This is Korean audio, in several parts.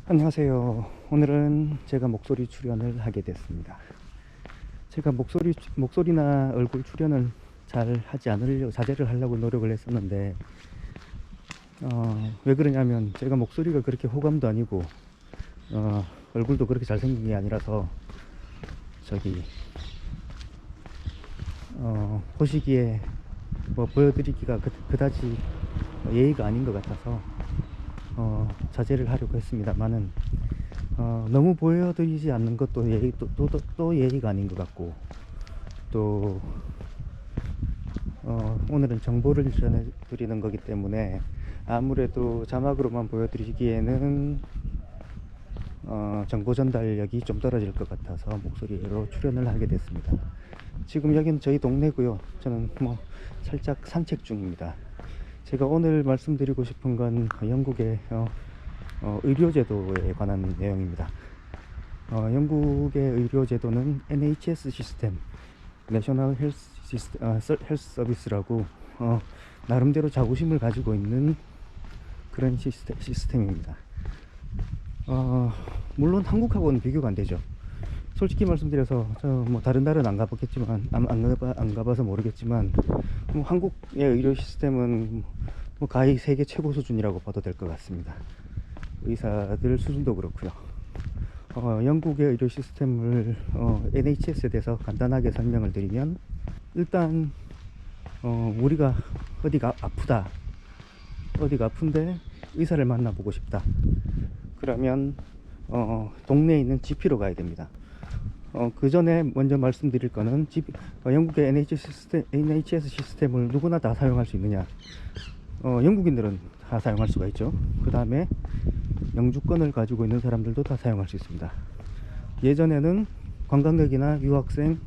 안녕하세요. 오늘은 제가 목소리 출연을 하게 됐습니다. 제가 목소리나 얼굴 출연을 잘 하지 않으려고 자제를 하려고 노력을 했었는데, 왜 그러냐면 제가 목소리가 그렇게 호감도 아니고, 얼굴도 그렇게 잘생긴 게 아니라서, 저기, 보시기에 뭐 보여드리기가 그다지 예의가 아닌 것 같아서, 자제를 하려고 했습니다만은, 너무 보여드리지 않는 것도 또 예의가 아닌 것 같고, 또 오늘은 정보를 전해드리는 거기 때문에 아무래도 자막으로만 보여드리기에는 정보 전달력이 좀 떨어질 것 같아서 목소리로 출연을 하게 됐습니다. 지금 여기는 저희 동네고요. 저는 뭐 살짝 산책 중입니다. 제가 오늘 말씀드리고 싶은 건 영국의 의료제도에 관한 내용입니다. 영국의 의료제도는 NHS 시스템, 내셔널 헬스 서비스라고 나름대로 자부심을 가지고 있는 그런 시스템입니다. 물론 한국하고는 비교가 안 되죠. 솔직히 말씀드려서 저 뭐 다른 나라는 안 가봤겠지만 안 가봐서 모르겠지만 뭐 한국의 의료 시스템은 뭐 가히 세계 최고 수준이라고 봐도 될 것 같습니다. 의사들 수준도 그렇고요. 영국의 의료 시스템을 NHS에 대해서 간단하게 설명을 드리면, 일단 우리가 어디가 아픈데 의사를 만나보고 싶다 그러면 동네에 있는 GP로 가야 됩니다. 그 전에 먼저 말씀드릴 거는 영국의 NHS 시스템을 누구나 다 사용할 수 있느냐. 영국인들은 다 사용할 수가 있죠. 그 다음에 영주권을 가지고 있는 사람들도 다 사용할 수 있습니다. 예전에는 관광객이나 유학생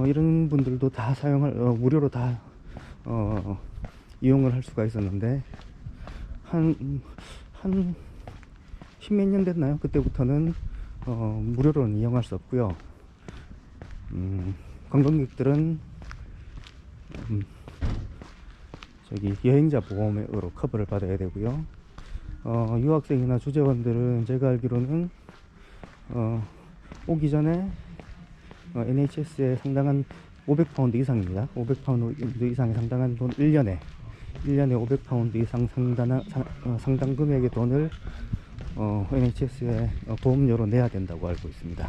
이런 분들도 다 무료로 다 이용을 할 수가 있었는데, 한 십몇 년 됐나요? 그때부터는 무료로는 이용할 수 없고요. 관광객들은 저기 여행자 보험으로 커버를 받아야 되고요. 유학생이나 주재원들은 제가 알기로는 오기 전에 NHS에 상당한 500파운드 이상입니다. 500파운드 이상의 상당한 돈, 1년에 500파운드 이상 상당 금액의 돈을 NHS에 보험료로 내야 된다고 알고 있습니다.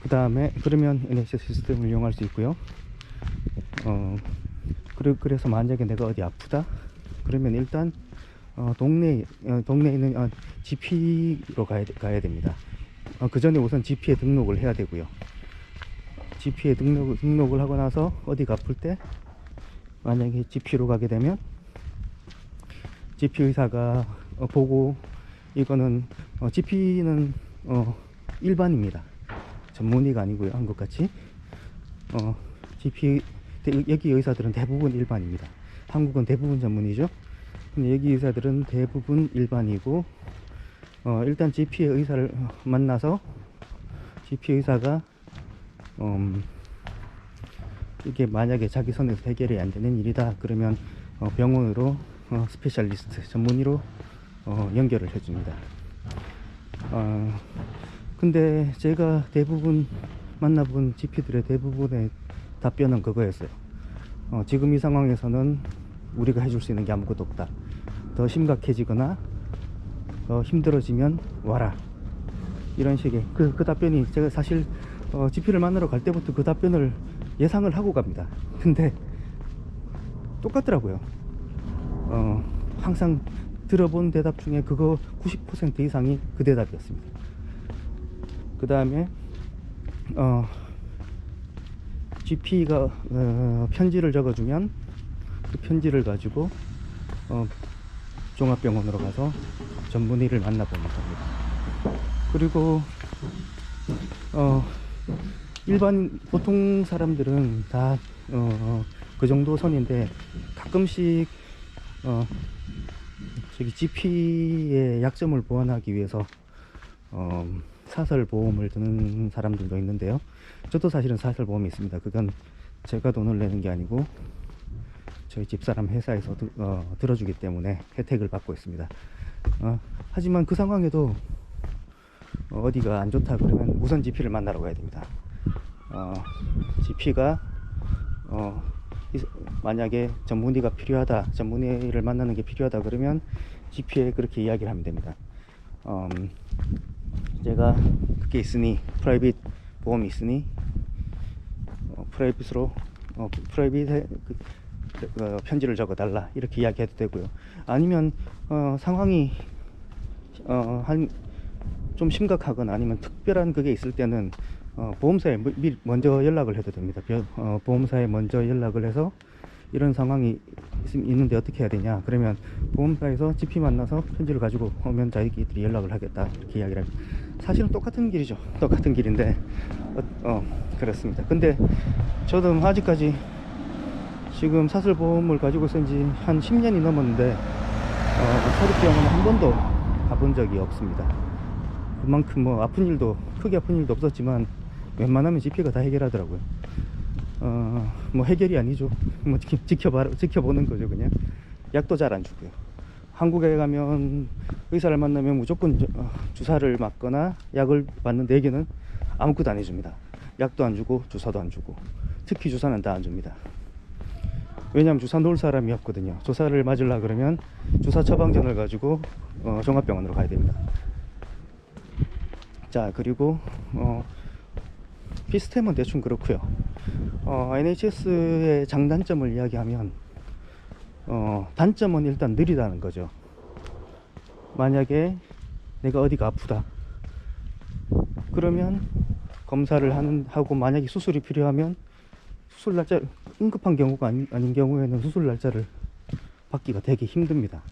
그 다음에 그러면 NHS 시스템을 이용할 수 있고요. 그래서 만약에 내가 어디 아프다 그러면 일단 동네에 있는 GP로 가야 됩니다. 그 전에 우선 GP에 등록을 해야 되고요. GP에 등록을 하고 나서 어디가 아플 때 만약에 GP로 가게 되면 GP 의사가 보고, 이거는 GP는 일반입니다. 전문의가 아니고요. 한국같이 GP 여기 의사들은 대부분 일반입니다. 한국은 대부분 전문이죠. 근데 여기 의사들은 대부분 일반이고, 일단 GP의 의사를 만나서 GP 의사가 이게 만약에 자기 선에서 해결이 안 되는 일이다 그러면 병원으로 스페셜리스트 전문의로 연결을 해줍니다. 근데 제가 대부분 만나본 GP들의 대부분의 답변은 그거였어요. 지금 이 상황에서는 우리가 해줄 수 있는 게 아무것도 없다. 더 심각해지거나 더 힘들어지면 와라. 이런 식의 그 답변이, 제가 사실 GP를 만나러 갈 때부터 그 답변을 예상을 하고 갑니다. 근데 똑같더라고요. 항상 들어본 대답 중에 그거 90% 이상이 그 대답이었습니다. 그 다음에 GP가 편지를 적어주면 그 편지를 가지고 종합병원으로 가서 전문의를 만나보는 겁니다. 그리고 보통 사람들은 다 그 정도 선인데, 가끔씩 저기 GP의 약점을 보완하기 위해서 사설보험을 드는 사람들도 있는데요. 저도 사실은 사설보험이 있습니다. 그건 제가 돈을 내는 게 아니고 저희 집사람 회사에서 들어주기 때문에 혜택을 받고 있습니다. 하지만 그 상황에도 어디가 안 좋다 그러면 우선 GP를 만나러 가야 됩니다. GP가 만약에 전문의가 필요하다, 전문의를 만나는 게 필요하다 그러면 GP에 그렇게 이야기를 하면 됩니다. 제가 그게 있으니, 프라이빗 보험이 있으니 프라이빗으로 프라이빗에 편지를 적어 달라 이렇게 이야기해도 되고요. 아니면 상황이 좀 심각하거나 아니면 특별한 그게 있을 때는 보험사에 먼저 연락을 해도 됩니다. 보험사에 먼저 연락을 해서 이런 상황이 있는데 어떻게 해야 되냐 그러면 보험사에서 GP 만나서 편지를 가지고 오면 자기들이 연락을 하겠다 이렇게 이야기를 합니다. 사실은 똑같은 길이죠. 똑같은 길인데 그렇습니다. 근데 저도 아직까지 지금 사슬보험을 가지고 쓴 지 한 10년이 넘었는데 서울병원은 한 번도 가본 적이 없습니다. 그만큼 뭐 크게 아픈 일도 없었지만 웬만하면 GP가 다 해결하더라고요. 뭐 해결이 아니죠. 뭐 지켜보는 거죠. 그냥 약도 잘 안 주고요. 한국에 가면 의사를 만나면 무조건 주사를 맞거나 약을 맞는데 여기는 아무것도 안 해줍니다. 약도 안 주고 주사도 안 주고, 특히 주사는 다 안 줍니다. 왜냐하면 주사 놓을 사람이 없거든요. 주사를 맞으려 그러면 주사 처방전을 가지고 종합병원으로 가야 됩니다. 자, 그리고 시스템은 대충 그렇고요. NHS의 장단점을 이야기하면 단점은 일단 느리다는 거죠. 만약에 내가 어디가 아프다 그러면 검사를 하고 만약에 수술이 필요하면 수술 날짜, 응급한 경우가 아닌 경우에는 수술 날짜를 받기가 되게 힘듭니다.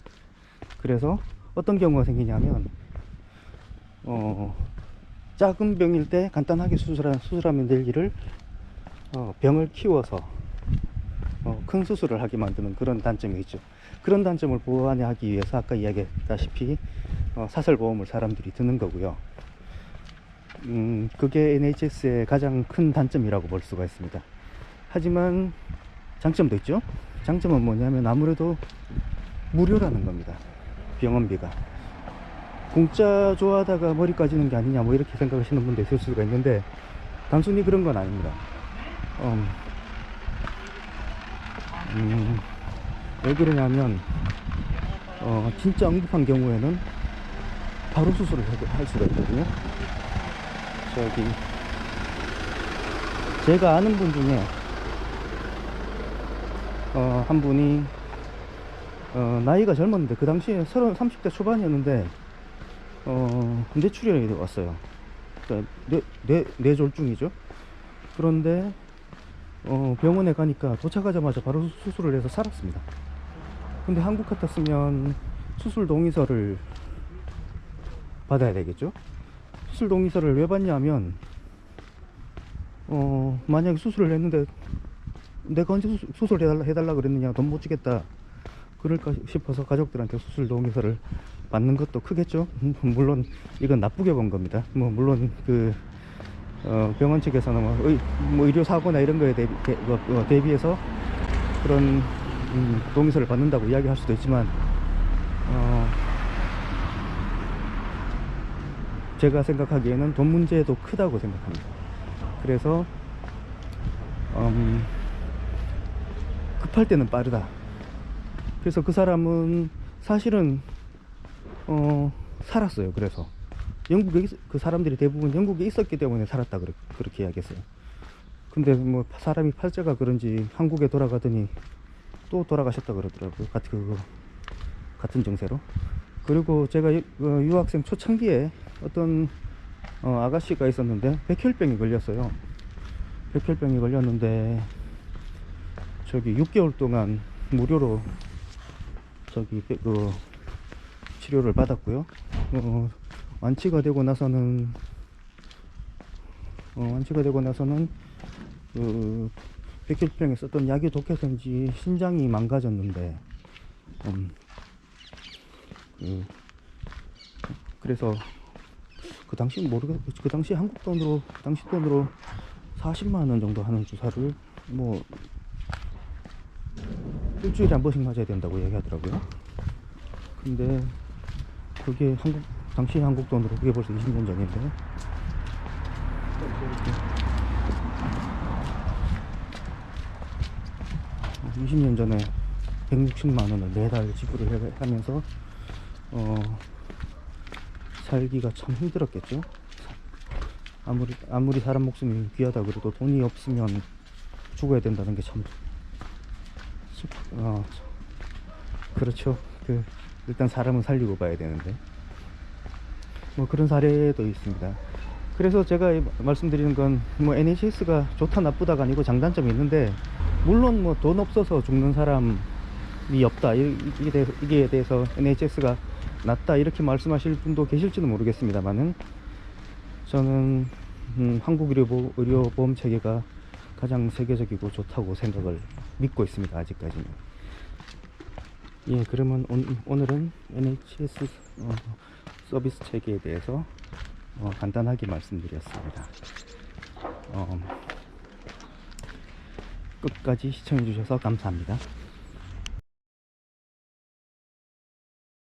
그래서 어떤 경우가 생기냐면 작은 병일 때 간단하게 수술하면 될 일을 병을 키워서 큰 수술을 하게 만드는 그런 단점이 있죠. 그런 단점을 보완하기 위해서 아까 이야기했다시피 사설보험을 사람들이 드는 거고요. 그게 NHS의 가장 큰 단점이라고 볼 수가 있습니다. 하지만 장점도 있죠. 장점은 뭐냐면 아무래도 무료라는 겁니다. 병원비가. 공짜 좋아하다가 머리 까지는 게 아니냐 뭐 이렇게 생각하시는 분도 있을 수가 있는데 단순히 그런 건 아닙니다. 왜 그러냐면 진짜 응급한 경우에는 바로 수술을 할 수가 있거든요. 제가 아는 분 중에 한 분이 나이가 젊었는데 그 당시에 30대 초반이었는데 뇌출혈이 왔어요. 그러니까 뇌졸중이죠. 그런데 병원에 가니까 도착하자마자 바로 수술을 해서 살았습니다. 근데 한국 같았으면 수술 동의서를 받아야 되겠죠. 수술 동의서를 왜 받냐면 만약에 수술을 했는데 내가 언제 수술을 해달라 그랬느냐, 돈 못 주겠다 그럴까 싶어서 가족들한테 수술 동의서를 받는 것도 크겠죠. 물론 이건 나쁘게 본 겁니다. 뭐 물론 병원 측에서는 뭐 의료 사고나 이런 거에 대비해서 그런 동의서를 받는다고 이야기할 수도 있지만 제가 생각하기에는 돈 문제도 크다고 생각합니다. 그래서 급할 때는 빠르다. 그래서 그 사람은 사실은 살았어요. 그래서 영국에 그 사람들이 대부분 영국에 있었기 때문에 살았다 그렇게 이야기했어요. 근데 뭐 사람이 팔자가 그런지 한국에 돌아가더니 또 돌아가셨다 그러더라고요. 같은 증세로. 그리고 제가 유학생 초창기에 어떤 아가씨가 있었는데 백혈병이 걸렸어요. 백혈병이 걸렸는데 6개월 동안 무료로 치료를 받았고요. 완치가 되고 나서는 백혈병에 썼던 약이 독해서인지 신장이 망가졌는데 그래서 그 당시 한국 돈으로 당시 돈으로 40만 원 정도 하는 주사를 뭐 일주일에 한 번씩 맞아야 된다고 얘기하더라고요. 근데 그게 당시 한국 돈으로 그게 벌써 20년 전인데. 20년 전에 160만 원을 매달 지불을 하면서 살기가 참 힘들었겠죠. 아무리 사람 목숨이 귀하다 그래도 돈이 없으면 죽어야 된다는 게 참 그렇죠. 일단 사람은 살리고 봐야 되는데 뭐 그런 사례도 있습니다. 그래서 제가 말씀드리는 건 뭐 NHS가 좋다 나쁘다가 아니고 장단점이 있는데, 물론 뭐 돈 없어서 죽는 사람이 없다 이게 대해서 NHS가 낫다 이렇게 말씀하실 분도 계실지는 모르겠습니다만은, 저는 한국 의료보험 체계가 가장 세계적이고 좋다고 생각을 믿고 있습니다. 아직까지는. 예, 그러면 오늘은 NHS 서비스 체계에 대해서 간단하게 말씀드렸습니다. 끝까지 시청해 주셔서 감사합니다.